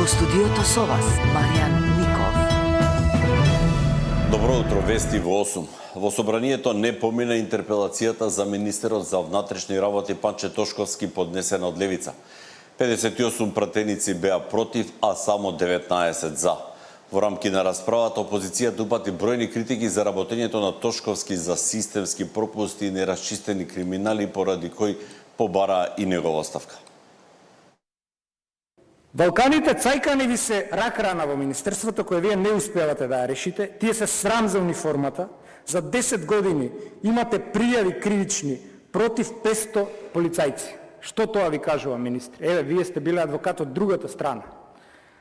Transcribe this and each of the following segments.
Во студиото со вас, Маријан Ников. Добро утро, вести во 8. Во собранието не помина интерпелацијата за министерот за внатрешни работи Панче Тошковски поднесена од Левица. 58 пратеници беа против, а само 19 за. Во рамки на расправата, опозицијата упати бројни критики за работењето на Тошковски за системски пропусти и нерасчистени криминали, поради кои побараа и негова оставка. Балканите цајкани ви се рак-рана во Министерството, која вие не успевате да ја решите. Тие се срам за униформата. За 10 години имате пријави кривични против 500 полицајци. Што тоа ви кажува, министри? Еве, вие сте биле адвокат од другата страна.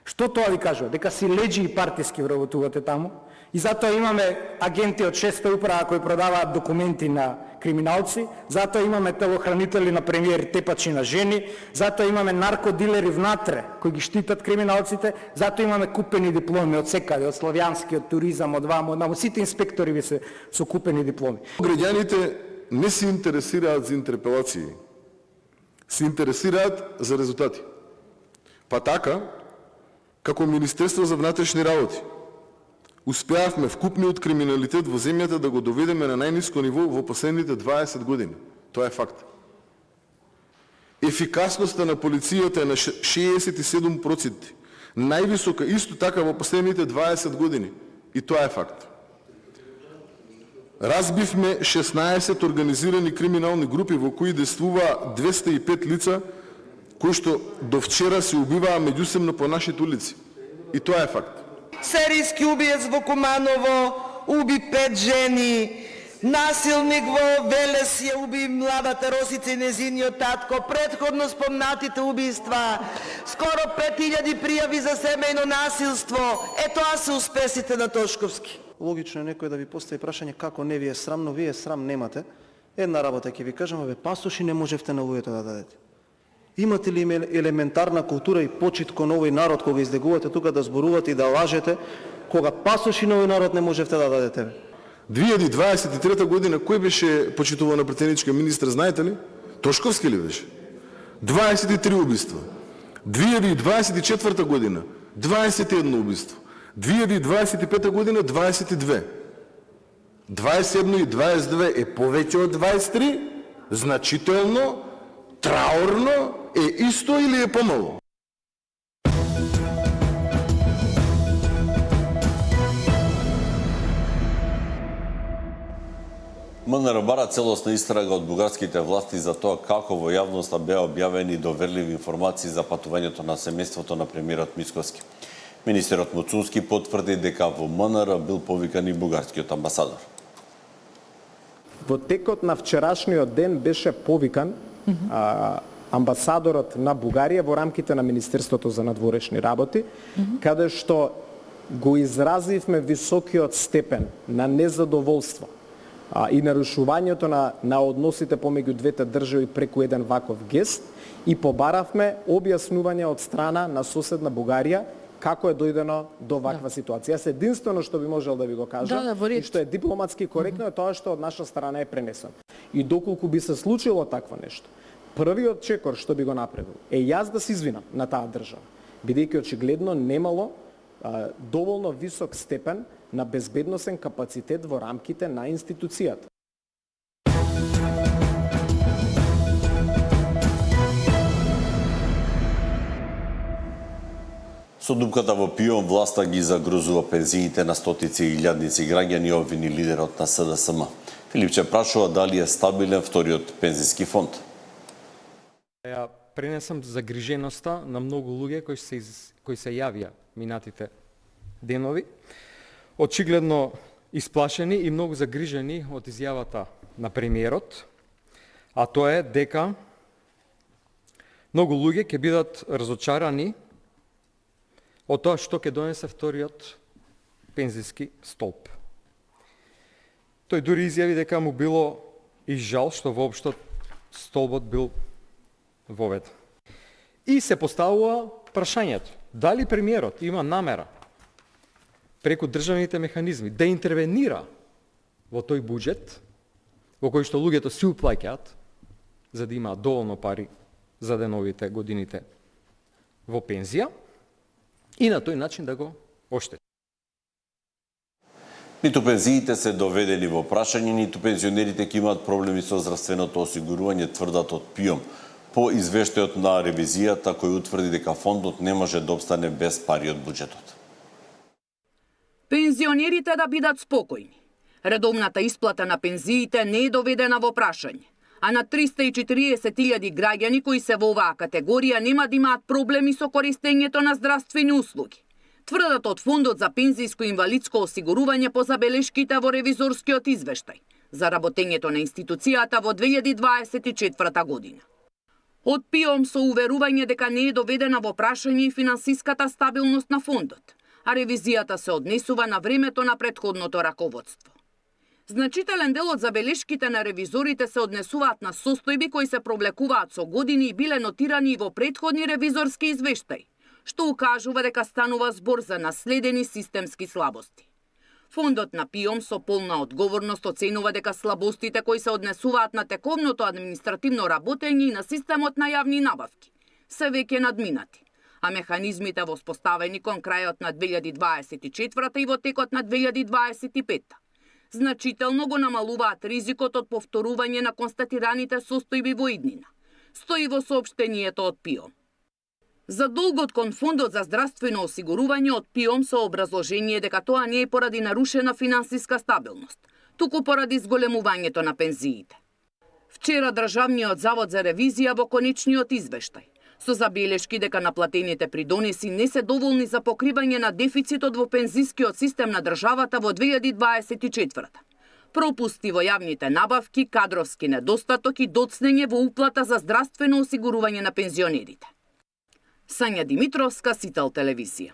Што тоа ви кажува? Дека си леđи и партиски вработувате таму и затоа имаме агенти од 6-та управа кои продаваат документи на криминалци, затоа имаме телохранители на премиер тепачи на жени, затоа имаме наркодилери внатре кои ги штитат криминалците, затоа имаме купени дипломи од секаде, од славјански, од туризам, од вамо, од сите инспектори ви се со купени дипломи. Граѓаните не се интересираат за интерпелации, се интересираат за резултати. Па така, како Министерство за внатрешни работи, успеавме вкупниот криминалитет во земјата да го доведеме на најниско ниво во последните 20 години. Тоа е факт. Ефикасноста на полицијата е на 67%. Највисока исто така во последните 20 години. И тоа е факт. Разбивме 16 организирани криминални групи во кои действува 205 лица кои што до вчера се убиваа меѓусебно по нашите улици. И тоа е факт. Серијски убиец во Куманово уби 5 жени, насилник во Велес ја уби младата Росица и незиниот татко, претходно спомнатите убиства, скоро 5000 пријави за семејно насилство. Тоа се успесите на Тошковски. Логично е некој да ви постави прашање како не ви е срамно, вие срам немате. Една работа ќе ви кажам, пасоши не можевте на луѓето да дадете. Имате ли елементарна култура и почит кон овој народ кога излегувате тука да зборувате и да лажете, кога пасоши на овој народ не можевте да дадете? 2023 година кој беше почитуван на претенички министр, знаете ли? Тошковски ли беше? 23 убиства. 2024 година 21 убиство. 2025 година 22. 27 и 22 е повеќе од 23, значително, траурно е исто или е помало? МНР бара целосна истрага од бугарските власти за тоа како во јавноста беа објавени доверливи информации за патувањето на семејството на премиерот Мицкоски. Министерот Муцунски потврди дека во МНР бил повикан и бугарскиот амбасадор. Во текот на вчерашниот ден беше повикан амбасадорот на Бугарија во рамките на Министерството за надворешни работи, каде што го изразивме високиот степен на незадоволство и нарушувањето на односите помеѓу двете држави преку еден ваков гест и побаравме објаснување од страна на соседна Бугарија како е дојдено до ваква ситуација. Јас единствено што би можел да ви го кажам и што е дипломатски коректно е тоа што од наша страна е пренесено. И доколку би се случило такво нешто, првиот чекор што би го направил е јас да се извинам на таа држава, бидејќи очигледно немало доволно висок степен на безбедносен капацитет во рамките на институцијата. Со дупката во пион, власта ги загрузува пензиите на стотици и илјадници граѓани, обвини лидерот на СДСМ. Филипче прашува дали е стабилен вториот пензиски фонд. Ја пренесам загриженоста на многу луѓе кои се јавија минатите денови. Очигледно исплашени и многу загрижени од изјавата на премиерот, а тоа е дека многу луѓе ќе бидат разочарани од тоа што ќе донесе вториот пензиски столб. Тој дури изјави дека му било и жал што воопшто столбот бил воведен. И се поставува прашањето, дали премиерот има намера преку државните механизми да интервенира во тој буџет во кој што луѓето си уплаќаат за да имаат доволно пари за деновите годините во пензија, и на тој начин да го оштети. Ниту пензиите се доведени во прашање, ниту пензионерите ќе имаат проблеми со здравственото осигурување, тврдат од ПИОМ. По извештајот на ревизијата кој утврди дека фондот не може да обстане без пари од буџетот. Пензионерите да бидат спокојни. Редовната исплата на пензиите не е доведена во прашање, а на 340.000 граѓани кои се во оваа категорија нема да имаат проблеми со користењето на здравствени услуги. Тврдат од Фондот за пензијско и инвалидско осигурување по забелешките во ревизорскиот извештај за работењето на институцијата во 2024 година. Од ПИОМ со уверување дека не е доведена во прашање и финансиската стабилност на фондот, а ревизијата се однесува на времето на претходното раководство. Значителен дел од забелешките на ревизорите се однесуваат на состојби кои се провлекуваат со години и биле нотирани и во претходни ревизорски извештаи, што укажува дека станува збор за наследени системски слабости. Фондот на ПИОМ со полна одговорност оценува дека слабостите кои се однесуваат на тековното административно работење и на системот на јавни набавки се веќе надминати, а механизмите воспоставени кон крајот на 2024 и во текот на 2025 значително го намалуваат ризикот од повторување на констатираните состојби во иднина, стои во соопштението од ПИОМ. За долгот кон Фондот за здравствено осигурување од ПИОМ со образложение дека тоа не е поради нарушена финансиска стабилност, туку поради зголемувањето на пензиите. Вчера Државниот завод за ревизија во конечниот извештај со забелешки дека наплатените придонеси не се доволни за покривање на дефицитот во пензискиот систем на државата во 2024. Пропусти во јавните набавки, кадровски недостаток и доцнење во уплата за здравствено осигурување на пензионерите. Сања Димитровска, Сител телевизија.